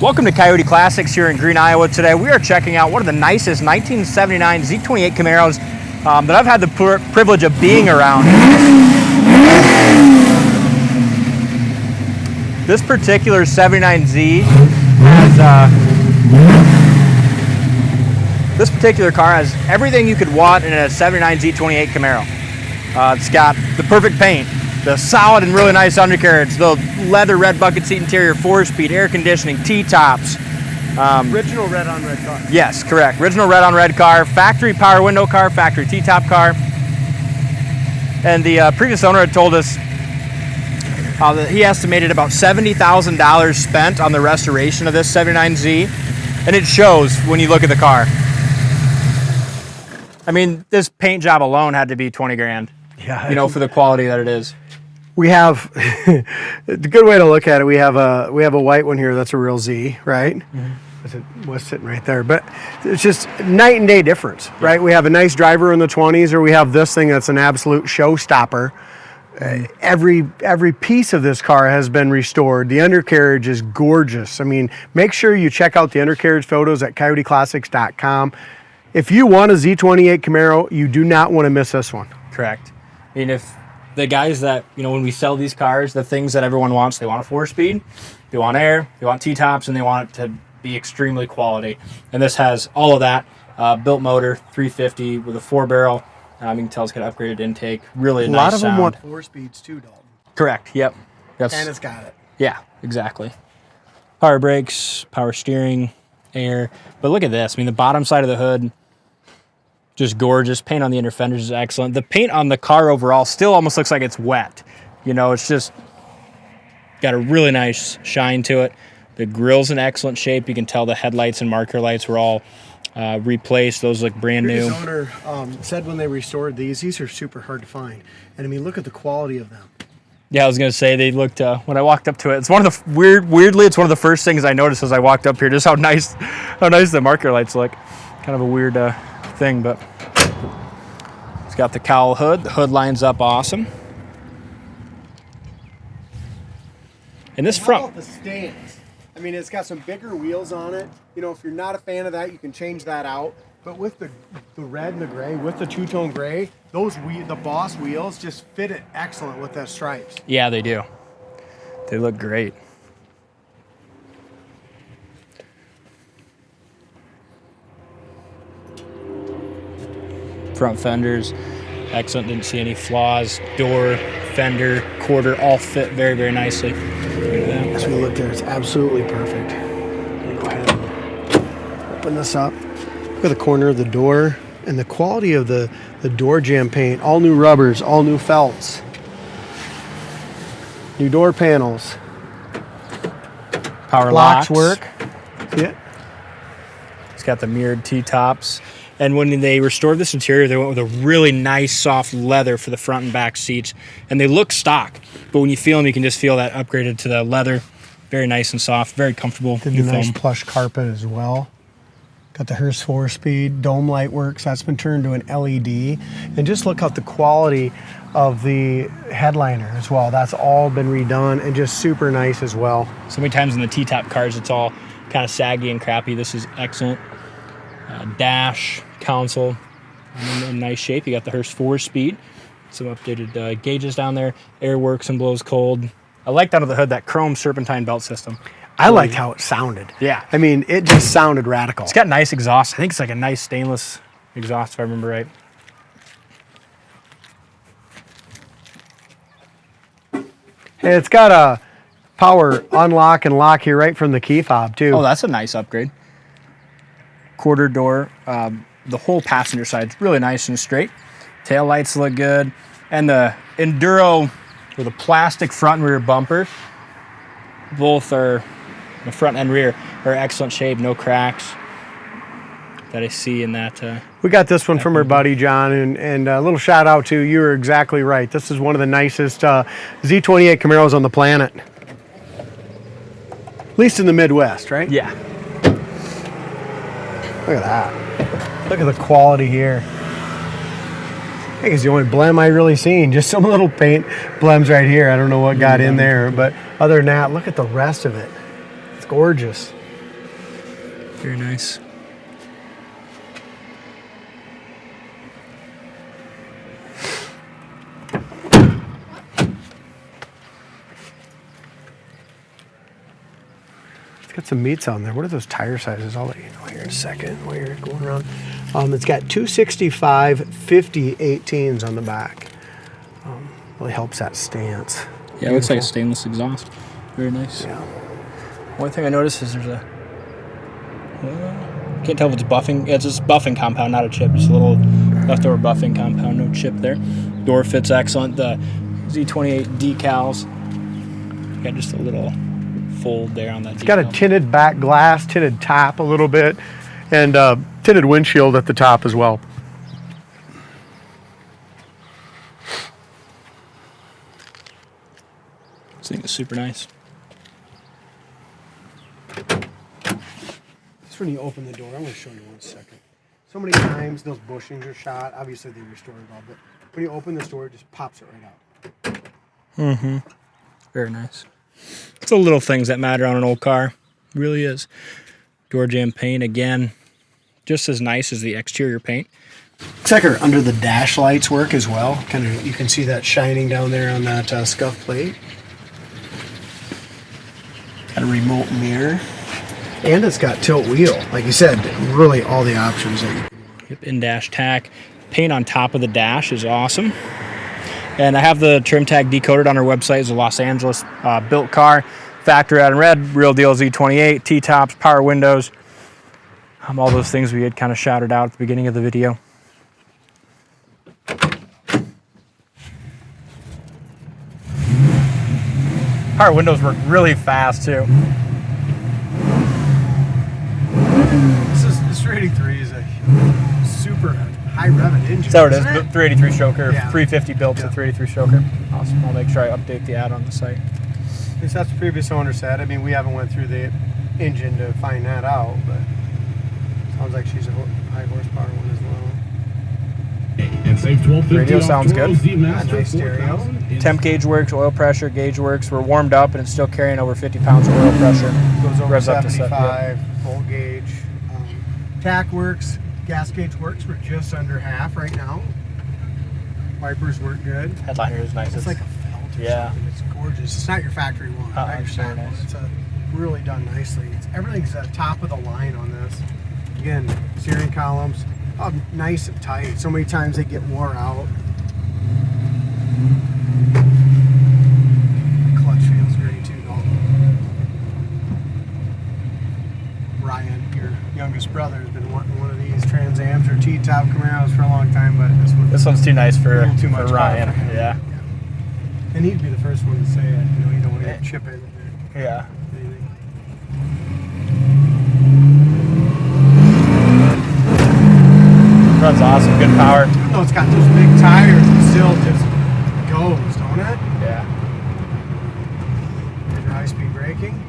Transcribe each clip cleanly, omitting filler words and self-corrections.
Welcome to Coyote Classics here in Green, Iowa. Today we are checking out one of the nicest 1979 Z28 Camaros that I've had the privilege of being around. This particular 79Z has, this particular car has everything you could want in a 79 Z28 Camaro. It's got the perfect paint, the solid and really nice undercarriage, the leather red bucket seat interior, 4-speed, air conditioning, T-tops. Original red on red car. Yes, correct. Original red on red car, factory power window car, factory T-top car. And the previous owner had told us that he estimated about $70,000 spent on the restoration of this 79Z, and it shows when you look at the car. I mean, this paint job alone had to be 20 grand. Yeah, you know, for the quality that it is. We have a good way to look at it. We have a white one here. That's a real Z, right? Mm-hmm. What's sitting right there? But it's just night and day difference, right? We have a nice driver in the 20s, or we have this thing that's an absolute showstopper. Every piece of this car has been restored. The undercarriage is gorgeous. I mean, make sure you check out the undercarriage photos at CoyoteClassics.com. If you want a Z28 Camaro, you do not want to miss this one. Correct. I mean, if the guys that, you know, when we sell these cars, the things that everyone wants, they want a 4-speed, they want air, they want T-tops, and they want it to be extremely quality. And this has all of that. Built motor, 350 with a 4-barrel. You can tell it's got upgraded intake. Really nice sound. A lot of them want 4-speeds too, Dalton. Correct. Yep. And it's got it. Yeah, exactly. Power brakes, power steering, air. But look at this. I mean, the bottom side of the hood, just gorgeous. Paint on the inner fenders is excellent. The paint on the car overall still almost looks like it's wet. You know, it's just got a really nice shine to it. The grill's in excellent shape. You can tell the headlights and marker lights were all replaced. Those look brand new. The owner said when they restored these are super hard to find. And I mean, look at the quality of them. Yeah, I was gonna say they looked. When I walked up to it, it's one of the weirdly, it's one of the first things I noticed as I walked up here. Just how nice the marker lights look. Kind of a weird thing, but it's got the COWL hood. The hood lines up awesome. And this front. How about the stands? I mean, it's got some bigger wheels on it. You know, if you're not a fan of that, you can change that out. But with the red and the gray, with the two-tone gray, the Boss wheels just fit it excellent with that stripes. Yeah, they do. They look great. Front fenders, excellent. Didn't see any flaws. Door, fender, quarter, all fit very, very nicely. As we look there, it's absolutely perfect. Let me go ahead and open this up. Look at the corner of the door and the quality of the door jamb paint. All new rubbers, all new felts. New door panels. Power locks locks work. Yeah. It's got the mirrored T-tops. And when they restored this interior, they went with a really nice soft leather for the front and back seats. And they look stock, but when you feel them, you can just feel that upgraded to the leather. Very nice and soft, very comfortable. The nice plush carpet as well. Got the Hearst 4-speed, dome light works. That's been turned to an LED. And just look at the quality of the headliner as well. That's all been redone and just super nice as well. So many times in the T-top cars, it's all kind of saggy and crappy. This is excellent. Dash console in nice shape. You got the Hearst 4-speed. Some updated gauges down there. Air works and blows cold. I liked under the hood that chrome serpentine belt system. I liked how it sounded. Yeah. I mean, it just sounded radical. It's got nice exhaust. I think it's like a nice stainless exhaust, if I remember right. And it's got a power unlock and lock here right from the key fob, too. Oh, that's a nice upgrade. Quarter door. The whole passenger side's really nice and straight. Tail lights look good. And the Enduro with a plastic front and rear bumper, both are, the front and rear are excellent shape, no cracks that I see in that. We got this one from our buddy John, and a little shout out to you. You're exactly right. This is one of the nicest Z28 Camaros on the planet. At least in the Midwest, right? Yeah. Look at that. Look at the quality here. I think it's the only blem I really seen. Just some little paint blems right here. I don't know what got in there, but other than that, look at the rest of it. It's gorgeous. Very nice. It's got some meats on there. What are those tire sizes? I'll let you know here in a second while you're going around. It's got 265 50 18s on the back. Really helps that stance. Yeah, Beautiful. it looks like a stainless exhaust. Very nice. Yeah. One thing I noticed is there's a... can't tell if it's buffing. Yeah, it's just buffing compound, not a chip. Just a little leftover buffing compound, no chip there. Door fits excellent. The Z28 decals. Got just a little fold there on that. It's got a tinted back glass, tinted top a little bit, and tinted windshield at the top as well. This thing is super nice. Just when you open the door, I'm going to show you one second. So many times those bushings are shot. Obviously they restored it all, but when you open this door, it just pops it right out. Mm-hmm. Very nice. It's the little things that matter on an old car. It really is. Door jamb paint, again, just as nice as the exterior paint. Looks like under the dash lights work as well. Kind of, you can see that shining down there on that scuff plate. Got a remote mirror. And it's got tilt wheel. Like you said, really all the options that you can want. Yep, in-dash tack. Paint on top of the dash is awesome. And I have the trim tag decoded on our website. It's a Los Angeles built car. Factory out in red, real deal Z28, T-tops, power windows. All those things we had kind of shouted out at the beginning of the video. Power windows work really fast too. This 383 is a super high revving engine. So it is, 383 stroker, Yeah. 350 built to 383 stroker. Awesome. I'll make sure I update the ad on the site. At least that's the previous owner said. I mean, we haven't went through the engine to find that out, but sounds like she's a high horsepower one as well. And save $12.50 Radio off sounds good. Toro's Z-Master Nice stereo. 4000. Temp gauge works, oil pressure gauge works. We're warmed up and it's still carrying over 50 pounds of oil pressure. Goes over Revs up to 75, full gauge. Tack works, gas gauge works. We're just under half right now. Wipers work good. Headliner is nice. It's like a felt or Yeah. something. It's gorgeous. It's not your factory one, not your it's stock very one. nice. It's really done nicely. Everything's at top of the line on this. Again, steering columns, nice and tight. So many times they get wore out. Clutch feels great too, though. Ryan, your youngest brother, has been wanting one of these Trans Ams or T-top Camaros for a long time, but This one's too nice for, A little too much Ryan. power for him. Yeah. And he'd be the first one to say it. You know, you don't want to get chip in there. Yeah. Anything. That's awesome. Good power. Even though it's got those big tires, it still just goes, don't it? Yeah. There's your high-speed braking.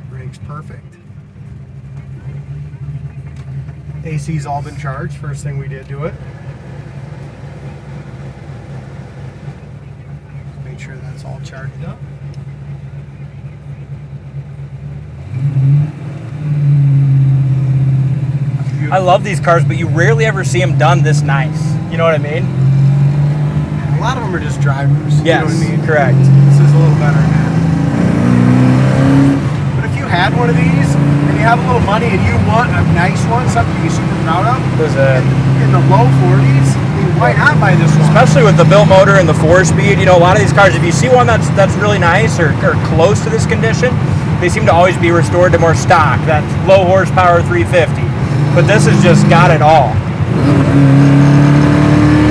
Brakes perfect. AC's all been charged. First thing we did to it. Make sure that's all charged up. I love these cars, but you rarely ever see them done this nice. You know what I mean? A lot of them are just drivers. Yes, You know what I mean? correct. This is a little better than that. But if you had one of these and you have a little money and you want a nice one, something to be super proud of, There's a, in the low 40s, I mean, why not buy this one? especially with the built motor and the 4-speed, you know, a lot of these cars, if you see one that's really nice or close to this condition, they seem to always be restored to more stock, that low horsepower 350. But this has just got it all.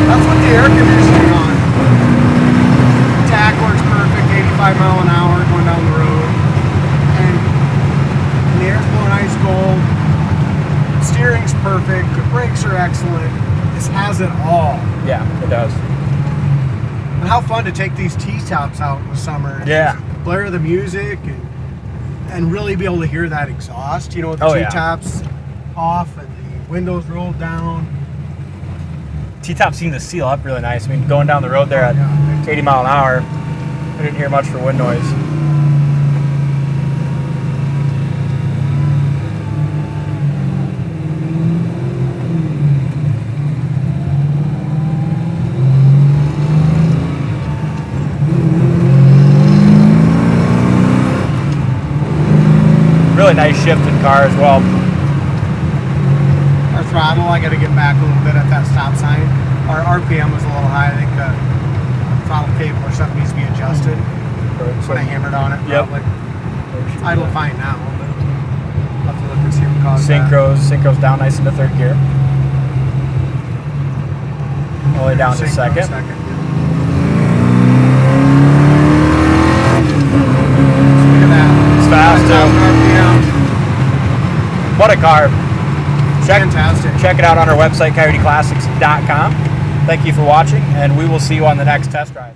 That's what the air conditioning on. Tack works perfect, 85 mile an hour going down the road. And the air's blowing ice cold. Steering's perfect, the brakes are excellent. This has it all. Yeah, it does. And how fun to take these T-tops out in the summer. And Yeah. just blare the music and really be able to hear that exhaust, you know, with the Oh, yeah. T-tops off and the windows rolled down. T-tops seem to seal up really nice. I mean, going down the road there at Yeah. 80 mile an hour, I didn't hear much for wind noise. Really nice shifting car as well. Our throttle, I got to get back a little bit at that stop sign. Our RPM was a little high. I think the throttle cable or something needs to be adjusted. When I hammered on it, Yep. probably. Idle fine now, but I'll have to look and see what caused that. Synchro's down nice into third gear. All the way down to Synchro second. Look at that. It's fast 5,000 too. RPM. What a car. Fantastic. Check it out on our website, coyoteclassics.com. Thank you for watching, and we will see you on the next test drive.